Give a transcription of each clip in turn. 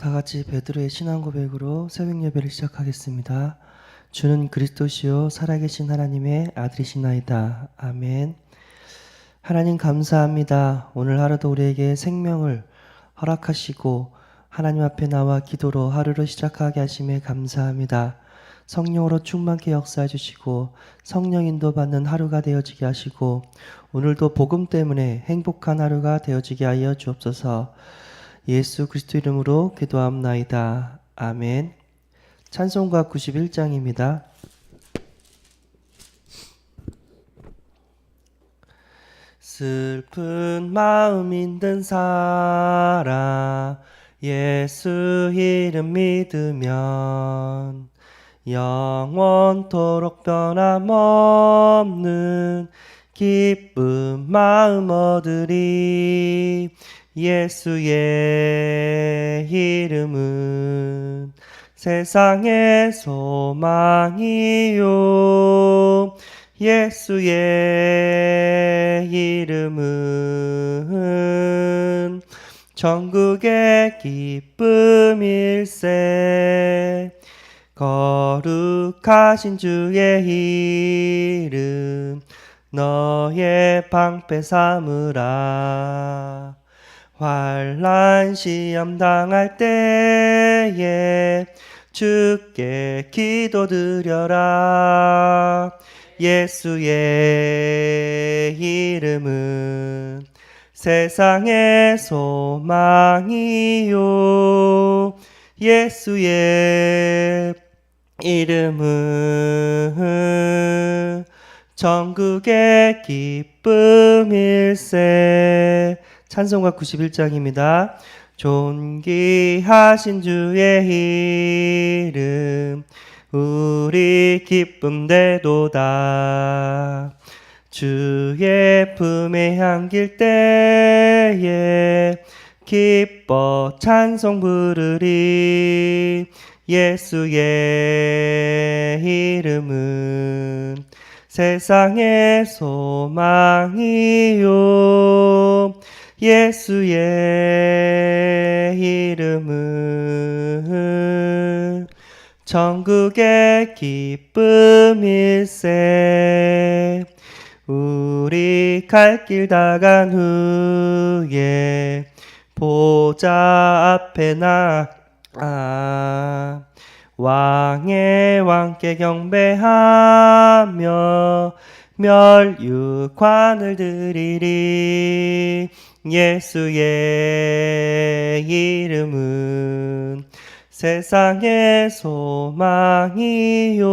다 같이 베드로의 신앙 고백으로 새벽 예배를 시작하겠습니다. 주는 그리스도시요 살아계신 하나님의 아들이시나이다. 아멘. 하나님 감사합니다. 오늘 하루도 우리에게 생명을 허락하시고 하나님 앞에 나와 기도로 하루를 시작하게 하심에 감사합니다. 성령으로 충만케 역사해 주시고 성령 인도받는 하루가 되어지게 하시고 오늘도 복음 때문에 행복한 하루가 되어지게 하여 주옵소서. 예수 그리스도 이름으로 기도합나이다. 아멘. 찬송가 91장입니다. 슬픈 마음 힘든 사람 예수 이름 믿으면 영원토록 변함없는 기쁜 마음 얻으리. 예수의 이름은 세상의 소망이요 예수의 이름은 천국의 기쁨일세. 거룩하신 주의 이름 너의 방패 삼으라. 환난 시험 당할 때에 주께 기도드려라. 예수의 이름은 세상의 소망이요 예수의 이름은 천국의 기쁨일세. 찬송가 91장입니다. 존귀하신 주의 이름 우리 기쁨 되도다. 주의 품에 안길 때에 기뻐 찬송 부르리. 예수의 이름은 세상의 소망이요 예수의 이름은 천국의 기쁨일세. 우리 갈 길 다 간 후에 보좌 앞에 나아 왕의 왕께 경배하며 멸류관을 드리리. 예수의 이름은 세상의 소망이요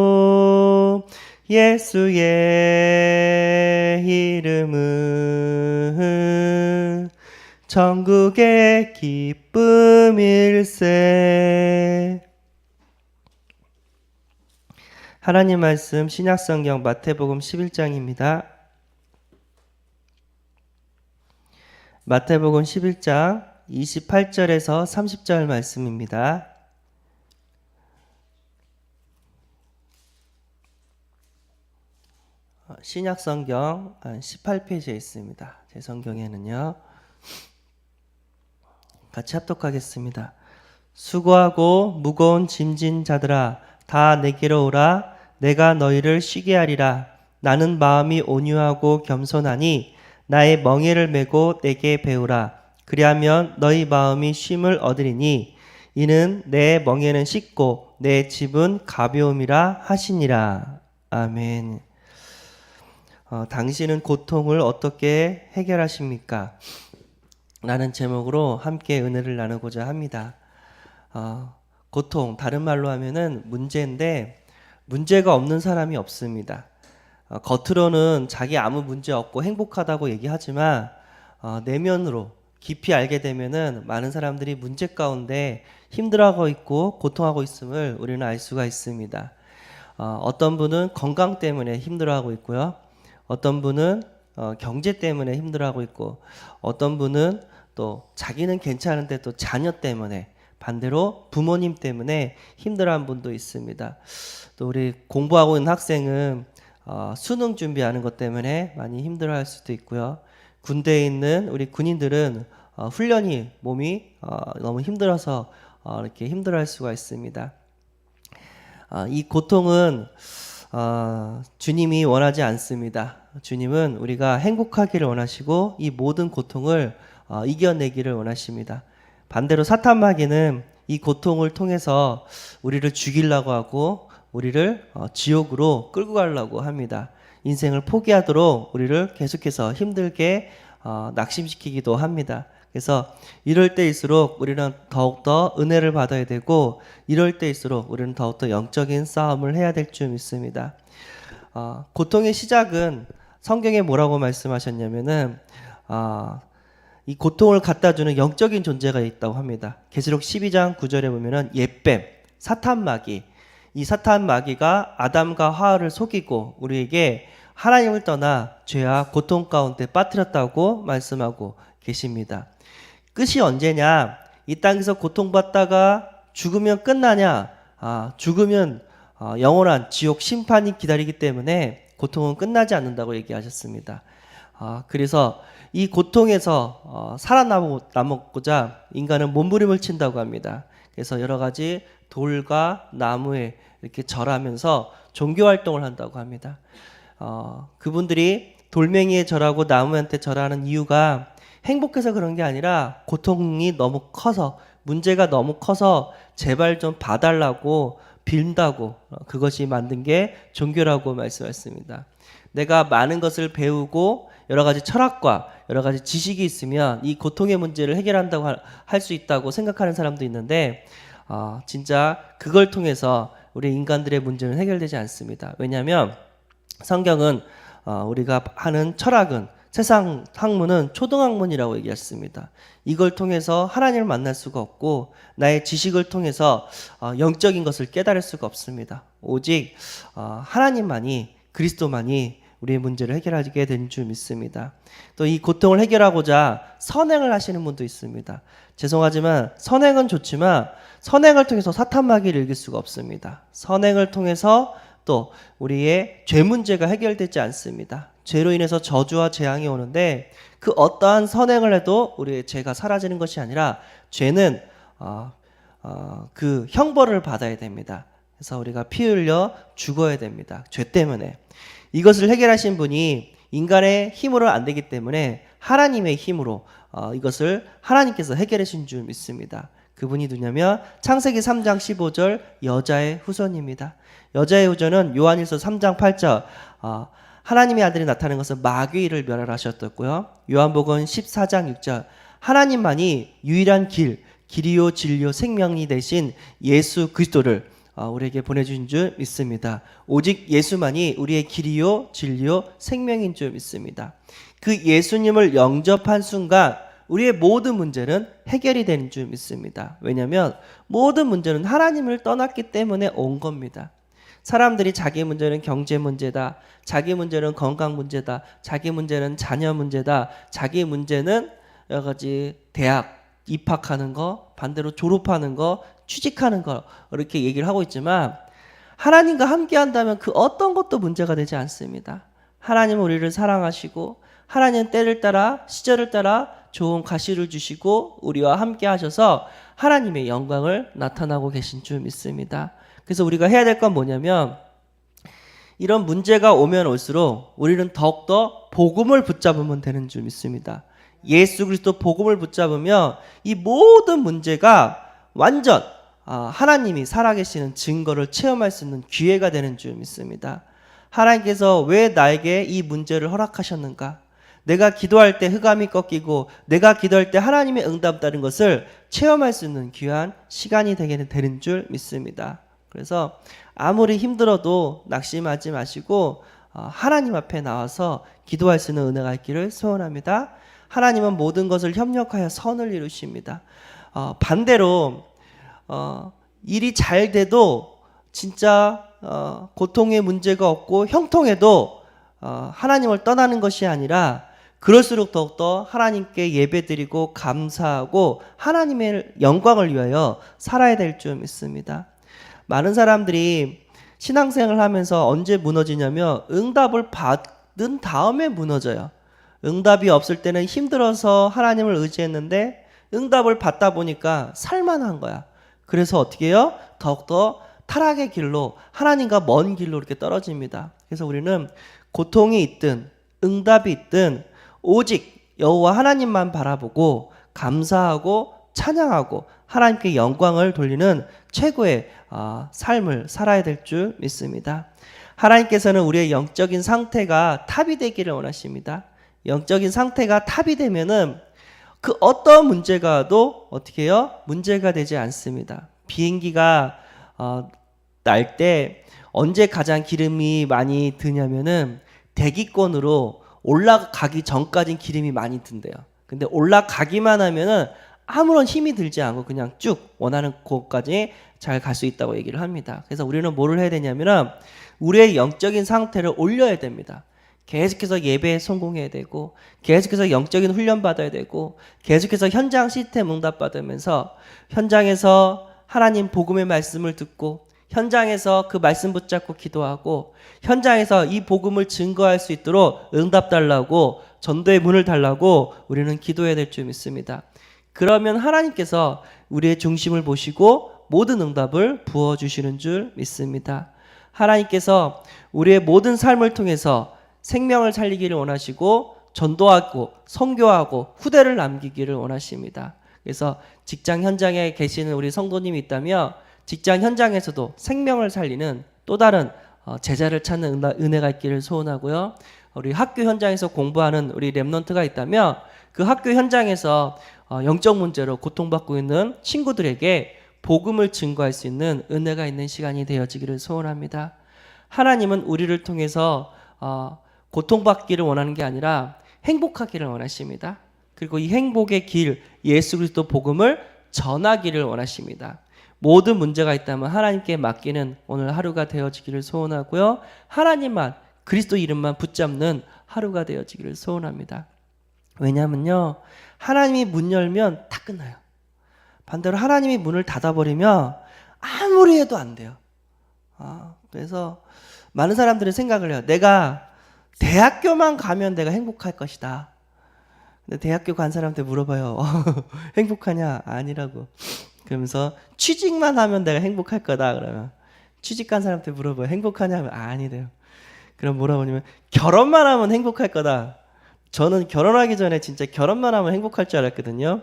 예수의 이름은 천국의 기쁨일세. 하나님 말씀 신약성경 마태복음 11장입니다. 마태복음 11장 28절에서 30절 말씀입니다. 신약성경 18페이지에 있습니다. 제 성경에는요. 같이 합독하겠습니다. 수고하고 무거운 짐진 자들아 다 내게로 오라. 내가 너희를 쉬게 하리라. 나는 마음이 온유하고 겸손하니 나의 멍에를 메고 내게 배우라. 그리하면 너희 마음이 쉼을 얻으리니 이는 내 멍에는 쉽고 내 짐은 가벼움이라 하시니라. 아멘. 당신은 고통을 어떻게 해결하십니까? 라는 제목으로 함께 은혜를 나누고자 합니다. 고통, 다른 말로 하면은 문제인데 문제가 없는 사람이 없습니다. 겉으로는 자기 아무 문제 없고 행복하다고 얘기하지만 내면으로 깊이 알게 되면은 많은 사람들이 문제 가운데 힘들어하고 있고 고통하고 있음을 우리는 알 수가 있습니다. 어떤 분은 건강 때문에 힘들어하고 있고요. 어떤 분은 경제 때문에 힘들어하고 있고 어떤 분은 또 자기는 괜찮은데 또 자녀 때문에 반대로 부모님 때문에 힘들어하는 분도 있습니다. 또 우리 공부하고 있는 학생은 수능 준비하는 것 때문에 많이 힘들어할 수도 있고요. 군대에 있는 우리 군인들은 훈련이 몸이 너무 힘들어서 이렇게 힘들어할 수가 있습니다. 이 고통은 주님이 원하지 않습니다. 주님은 우리가 행복하기를 원하시고 이 모든 고통을 이겨내기를 원하십니다. 반대로 사탄 마귀는 이 고통을 통해서 우리를 죽이려고 하고 우리를 지옥으로 끌고 가려고 합니다. 인생을 포기하도록 우리를 계속해서 힘들게 낙심시키기도 합니다. 그래서 이럴 때일수록 우리는 더욱더 은혜를 받아야 되고, 이럴 때일수록 우리는 더욱더 영적인 싸움을 해야 될 줄 믿습니다. 고통의 시작은 성경에 뭐라고 말씀하셨냐면은 이 고통을 갖다 주는 영적인 존재가 있다고 합니다. 계시록 12장 9절에 보면은 옛뱀, 사탄 마귀, 이 사탄 마귀가 아담과 하와를 속이고 우리에게 하나님을 떠나 죄와 고통 가운데 빠뜨렸다고 말씀하고 계십니다. 끝이 언제냐? 이 땅에서 고통받다가 죽으면 끝나냐? 죽으면 영원한 지옥 심판이 기다리기 때문에 고통은 끝나지 않는다고 얘기하셨습니다. 그래서 이 고통에서 살아남고자 인간은 몸부림을 친다고 합니다. 그래서 여러 가지 돌과 나무에 이렇게 절하면서 종교 활동을 한다고 합니다. 그분들이 돌멩이에 절하고 나무한테 절하는 이유가 행복해서 그런 게 아니라 고통이 너무 커서, 문제가 너무 커서 제발 좀 봐달라고 빌다고, 그것이 만든 게 종교라고 말씀하셨습니다. 내가 많은 것을 배우고 여러 가지 철학과 여러 가지 지식이 있으면 이 고통의 문제를 해결한다고 할 수 있다고 생각하는 사람도 있는데 진짜 그걸 통해서 우리 인간들의 문제는 해결되지 않습니다. 왜냐하면 성경은 우리가 하는 철학은, 세상 학문은 초등학문이라고 얘기했습니다. 이걸 통해서 하나님을 만날 수가 없고 나의 지식을 통해서 영적인 것을 깨달을 수가 없습니다. 오직 하나님만이, 그리스도만이 우리의 문제를 해결하게 된 줄 믿습니다. 또 이 고통을 해결하고자 선행을 하시는 분도 있습니다. 죄송하지만 선행은 좋지만 선행을 통해서 사탄 마귀를 이길 수가 없습니다. 선행을 통해서 또 우리의 죄 문제가 해결되지 않습니다. 죄로 인해서 저주와 재앙이 오는데 그 어떠한 선행을 해도 우리의 죄가 사라지는 것이 아니라 죄는 그 형벌을 받아야 됩니다. 그래서 우리가 피 흘려 죽어야 됩니다. 죄 때문에. 이것을 해결하신 분이 인간의 힘으로 안 되기 때문에 하나님의 힘으로 이것을 하나님께서 해결해 주신 줄 믿습니다. 그분이 누구냐면 창세기 3장 15절 여자의 후손입니다. 여자의 후손은 요한일서 3장 8절 하나님의 아들이 나타나는 것은 마귀를 멸하셨었고요. 요한복음 14장 6절 하나님만이 유일한 길이요 진리요 생명이 되신 예수 그리스도를 우리에게 보내주신 줄 믿습니다. 오직 예수만이 우리의 길이요 진리요 생명인 줄 믿습니다. 그 예수님을 영접한 순간 우리의 모든 문제는 해결이 되는 줄 믿습니다. 왜냐하면 모든 문제는 하나님을 떠났기 때문에 온 겁니다. 사람들이 자기 문제는 경제 문제다, 자기 문제는 건강 문제다, 자기 문제는 자녀 문제다, 자기 문제는 여러 가지 대학 입학하는 거, 반대로 졸업하는 거, 취직하는 거 이렇게 얘기를 하고 있지만 하나님과 함께 한다면 그 어떤 것도 문제가 되지 않습니다. 하나님은 우리를 사랑하시고 하나님은 때를 따라 시절을 따라 좋은 가시를 주시고 우리와 함께 하셔서 하나님의 영광을 나타나고 계신 줄 믿습니다. 그래서 우리가 해야 될 건 뭐냐면 이런 문제가 오면 올수록 우리는 더욱더 복음을 붙잡으면 되는 줄 믿습니다. 예수 그리스도 복음을 붙잡으면 이 모든 문제가 완전 하나님이 살아계시는 증거를 체험할 수 있는 기회가 되는 줄 믿습니다. 하나님께서 왜 나에게 이 문제를 허락하셨는가? 내가 기도할 때 흑암이 꺾이고 내가 기도할 때 하나님의 응답 따른 것을 체험할 수 있는 귀한 시간이 되는 줄 믿습니다. 그래서 아무리 힘들어도 낙심하지 마시고 하나님 앞에 나와서 기도할 수 있는 은혜가 있기를 소원합니다. 하나님은 모든 것을 협력하여 선을 이루십니다. 반대로 일이 잘 돼도 진짜 고통의 문제가 없고 형통해도 하나님을 떠나는 것이 아니라 그럴수록 더욱더 하나님께 예배드리고 감사하고 하나님의 영광을 위하여 살아야 될 줄 믿습니다. 많은 사람들이 신앙생활을 하면서 언제 무너지냐면 응답을 받은 다음에 무너져요. 응답이 없을 때는 힘들어서 하나님을 의지했는데 응답을 받다 보니까 살만한 거야. 그래서 어떻게 해요? 더욱더 타락의 길로, 하나님과 먼 길로 이렇게 떨어집니다. 그래서 우리는 고통이 있든 응답이 있든 오직 여호와 하나님만 바라보고 감사하고 찬양하고 하나님께 영광을 돌리는 최고의 삶을 살아야 될 줄 믿습니다. 하나님께서는 우리의 영적인 상태가 탑이 되기를 원하십니다. 영적인 상태가 탑이 되면은 그 어떤 문제가도 어떻게 해요? 문제가 되지 않습니다. 비행기가 날 때 언제 가장 기름이 많이 드냐면은 대기권으로 올라가기 전까진 기름이 많이 든대요. 근데 올라가기만 하면은 아무런 힘이 들지 않고 그냥 쭉 원하는 곳까지 잘 갈 수 있다고 얘기를 합니다. 그래서 우리는 뭐를 해야 되냐면은 우리의 영적인 상태를 올려야 됩니다. 계속해서 예배에 성공해야 되고, 계속해서 영적인 훈련 받아야 되고, 계속해서 현장 시스템 응답 받으면서 현장에서 하나님 복음의 말씀을 듣고, 현장에서 그 말씀 붙잡고 기도하고, 현장에서 이 복음을 증거할 수 있도록 응답 달라고, 전도의 문을 달라고 우리는 기도해야 될 줄 믿습니다. 그러면 하나님께서 우리의 중심을 보시고 모든 응답을 부어주시는 줄 믿습니다. 하나님께서 우리의 모든 삶을 통해서 생명을 살리기를 원하시고 전도하고 선교하고 후대를 남기기를 원하십니다. 그래서 직장 현장에 계시는 우리 성도님이 있다면 직장 현장에서도 생명을 살리는 또 다른 제자를 찾는 은혜가 있기를 소원하고요. 우리 학교 현장에서 공부하는 우리 렘넌트가 있다면 그 학교 현장에서 영적 문제로 고통받고 있는 친구들에게 복음을 증거할 수 있는 은혜가 있는 시간이 되어지기를 소원합니다. 하나님은 우리를 통해서 고통받기를 원하는 게 아니라 행복하기를 원하십니다. 그리고 이 행복의 길, 예수 그리스도 복음을 전하기를 원하십니다. 모든 문제가 있다면 하나님께 맡기는 오늘 하루가 되어지기를 소원하고요. 하나님만, 그리스도 이름만 붙잡는 하루가 되어지기를 소원합니다. 왜냐하면요, 하나님이 문 열면 다 끝나요. 반대로 하나님이 문을 닫아버리면 아무리 해도 안 돼요. 그래서 많은 사람들은 생각을 해요. 내가 대학교만 가면 내가 행복할 것이다. 근데 대학교 간 사람한테 물어봐요. 행복하냐? 아니라고. 그러면서 취직만 하면 내가 행복할 거다. 그러면 취직 간 사람한테 물어봐요. 행복하냐? 하면 아니래요. 그럼 뭐라고 하냐면 결혼만 하면 행복할 거다. 저는 결혼하기 전에 진짜 결혼만 하면 행복할 줄 알았거든요.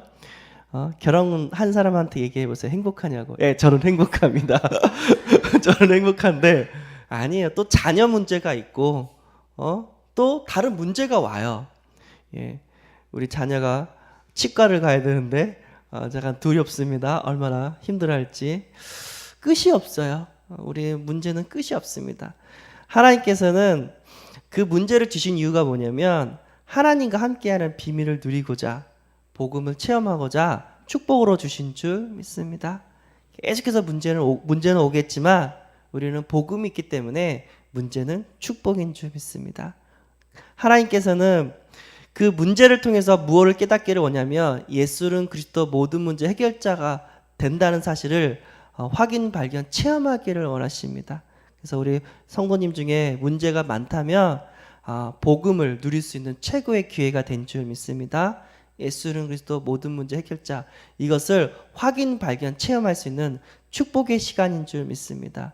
결혼한 사람한테 얘기해보세요. 행복하냐고. 예, 저는 행복합니다. 저는 행복한데 아니에요. 또 자녀 문제가 있고 또 다른 문제가 와요. 예, 우리 자녀가 치과를 가야 되는데 잠깐 두렵습니다. 얼마나 힘들어할지. 끝이 없어요. 우리의 문제는 끝이 없습니다. 하나님께서는 그 문제를 주신 이유가 뭐냐면 하나님과 함께하는 비밀을 누리고자 복음을 체험하고자 축복으로 주신 줄 믿습니다. 계속해서 문제는 오겠지만 우리는 복음이 있기 때문에 문제는 축복인 줄 믿습니다. 하나님께서는 그 문제를 통해서 무엇을 깨닫기를 원하냐면 예수는 그리스도 모든 문제 해결자가 된다는 사실을 확인, 발견, 체험하기를 원하십니다. 그래서 우리 성도님 중에 문제가 많다면 복음을 누릴 수 있는 최고의 기회가 된 줄 믿습니다. 예수는 그리스도 모든 문제 해결자, 이것을 확인, 발견, 체험할 수 있는 축복의 시간인 줄 믿습니다.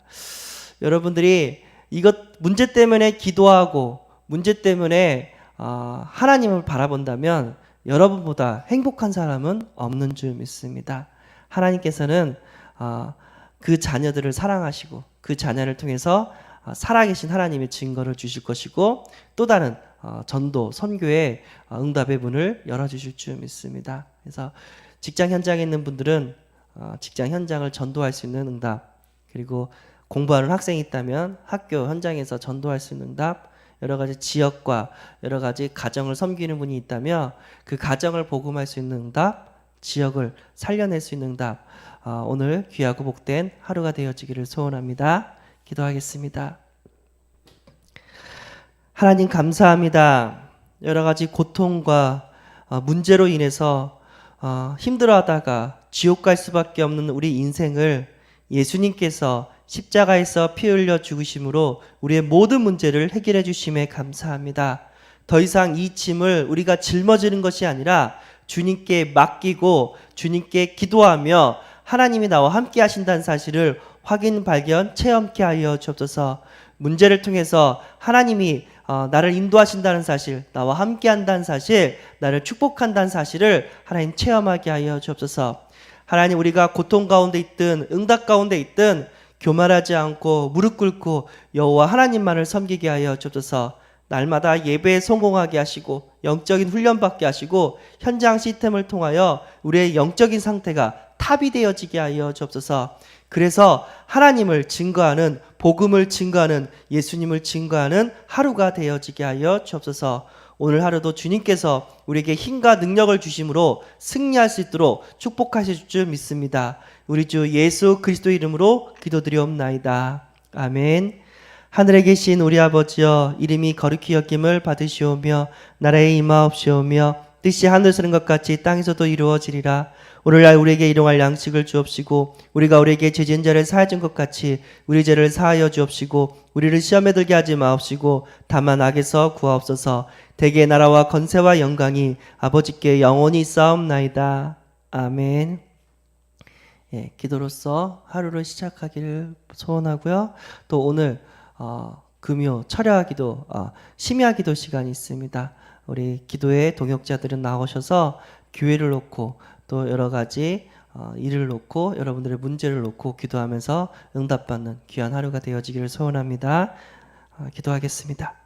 여러분들이 이것 문제 때문에 기도하고 문제 때문에 하나님을 바라본다면 여러분보다 행복한 사람은 없는 줄 믿습니다. 하나님께서는 그 자녀들을 사랑하시고 그 자녀를 통해서 살아계신 하나님의 증거를 주실 것이고 또 다른 전도, 선교의 응답의 문을 열어주실 줄 믿습니다. 그래서 직장 현장에 있는 분들은 직장 현장을 전도할 수 있는 응답, 그리고 공부하는 학생이 있다면 학교 현장에서 전도할 수 있는 응답, 여러 가지 지역과 여러 가지 가정을 섬기는 분이 있다면 그 가정을 복음할 수 있는 응답, 지역을 살려낼 수 있는 응답, 오늘 귀하고 복된 하루가 되어지기를 소원합니다. 기도하겠습니다. 하나님 감사합니다. 여러 가지 고통과 문제로 인해서 힘들어하다가 지옥 갈 수밖에 없는 우리 인생을 예수님께서 십자가에서 피 흘려 죽으심으로 우리의 모든 문제를 해결해 주심에 감사합니다. 더 이상 이 짐을 우리가 짊어지는 것이 아니라 주님께 맡기고 주님께 기도하며 하나님이 나와 함께 하신다는 사실을 확인, 발견, 체험케 하여 주옵소서. 문제를 통해서 하나님이 나를 인도하신다는 사실, 나와 함께 한다는 사실, 나를 축복한다는 사실을 하나님 체험하게 하여 주옵소서. 하나님, 우리가 고통 가운데 있든 응답 가운데 있든 교만하지 않고 무릎 꿇고 여호와 하나님만을 섬기게 하여 주옵소서. 날마다 예배에 성공하게 하시고 영적인 훈련 받게 하시고 현장 시스템을 통하여 우리의 영적인 상태가 탑이 되어지게 하여 주옵소서. 그래서 하나님을 증거하는, 복음을 증거하는, 예수님을 증거하는 하루가 되어지게 하여 주옵소서. 오늘 하루도 주님께서 우리에게 힘과 능력을 주심으로 승리할 수 있도록 축복하실 줄 믿습니다. 우리 주 예수 그리스도 이름으로 기도드리옵나이다. 아멘. 하늘에 계신 우리 아버지여, 이름이 거룩히 여김을 받으시오며 나라에 임하옵시오며 뜻이 하늘에서 이룬 것 같이 땅에서도 이루어지리라. 오늘날 우리에게 일용할 양식을 주옵시고 우리가 우리에게 죄진 자를 사하여 준 것 같이 우리 죄를 사하여 주옵시고 우리를 시험에 들게 하지 마옵시고 다만 악에서 구하옵소서. 대개 나라와 건세와 영광이 아버지께 영원히 있사옵나이다. 아멘. 예, 기도로서 하루를 시작하기를 소원하고요. 또 오늘 금요 철야기도 심야기도 시간이 있습니다. 우리 기도의 동역자들은 나오셔서 교회를 놓고 또 여러 가지 일을 놓고 여러분들의 문제를 놓고 기도하면서 응답받는 귀한 하루가 되어지기를 소원합니다. 기도하겠습니다.